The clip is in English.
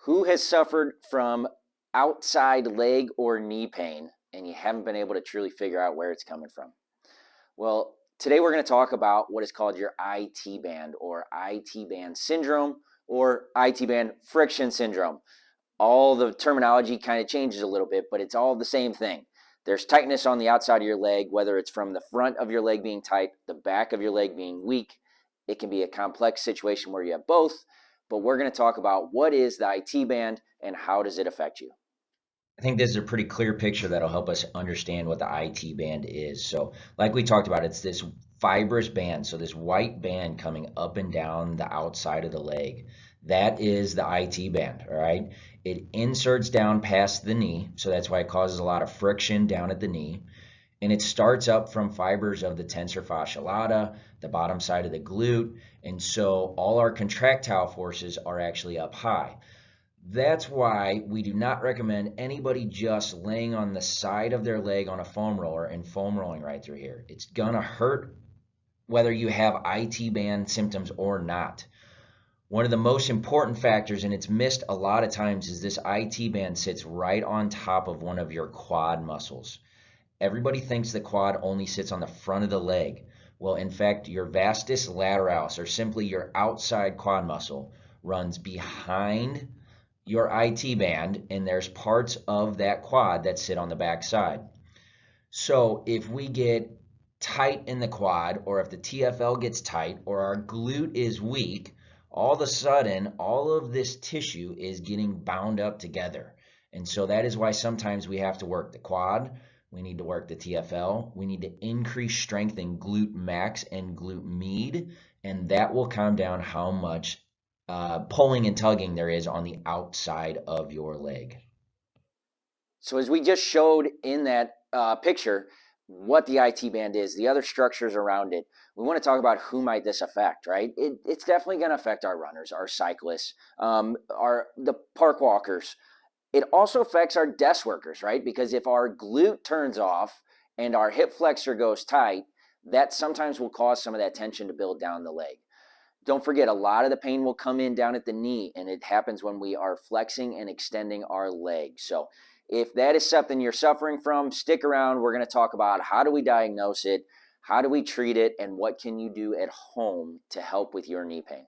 Who has suffered from outside leg or knee pain and you haven't been able to truly figure out where it's coming from? Well, today we're going to talk about what is called your IT band or IT band syndrome or IT band friction syndrome. All the terminology kind of changes a little bit, but it's all the same thing. There's tightness on the outside of your leg, whether it's from the front of your leg being tight, the back of your leg being weak. It can be a complex situation where you have both, but we're going to talk about what is the IT band and how does it affect you. I think this is a pretty clear picture that'll help us understand what the IT band is. So, like we talked about, it's this fibrous band. So, this white band coming up and down the outside of the leg. That is the IT band, all right? It inserts down past the knee. So, that's why it causes a lot of friction down at the knee. And it starts up from fibers of the tensor fascia lata, the bottom side of the glute. And so, all our contractile forces are actually up high. That's why we do not recommend anybody just laying on the side of their leg on a foam roller and foam rolling right through here. It's gonna hurt whether you have IT band symptoms or not. One of the most important factors, and it's missed a lot of times, is this IT band sits right on top of one of your quad muscles. Everybody thinks the quad only sits on the front of the leg. Well, in fact, your vastus lateralis, or simply your outside quad muscle, runs behind your IT band, and there's parts of that quad that sit on the back side. So if we get tight in the quad, or if the TFL gets tight, or our glute is weak, all of a sudden, all of this tissue is getting bound up together. And so that is why sometimes we have to work the quad, we need to work the TFL, we need to increase strength in glute max and glute med, and that will calm down how much pulling and tugging there is on the outside of your leg. So as we just showed in that picture, what the IT band is, the other structures around it, we want to talk about who might this affect, right? It's definitely going to affect our runners, our cyclists, the park walkers. It also affects our desk workers, right? Because if our glute turns off and our hip flexor goes tight, that sometimes will cause some of that tension to build down the leg. Don't forget, a lot of the pain will come in down at the knee, and it happens when we are flexing and extending our leg. So if that is something you're suffering from, stick around. We're going to talk about how do we diagnose it, how do we treat it, and what can you do at home to help with your knee pain.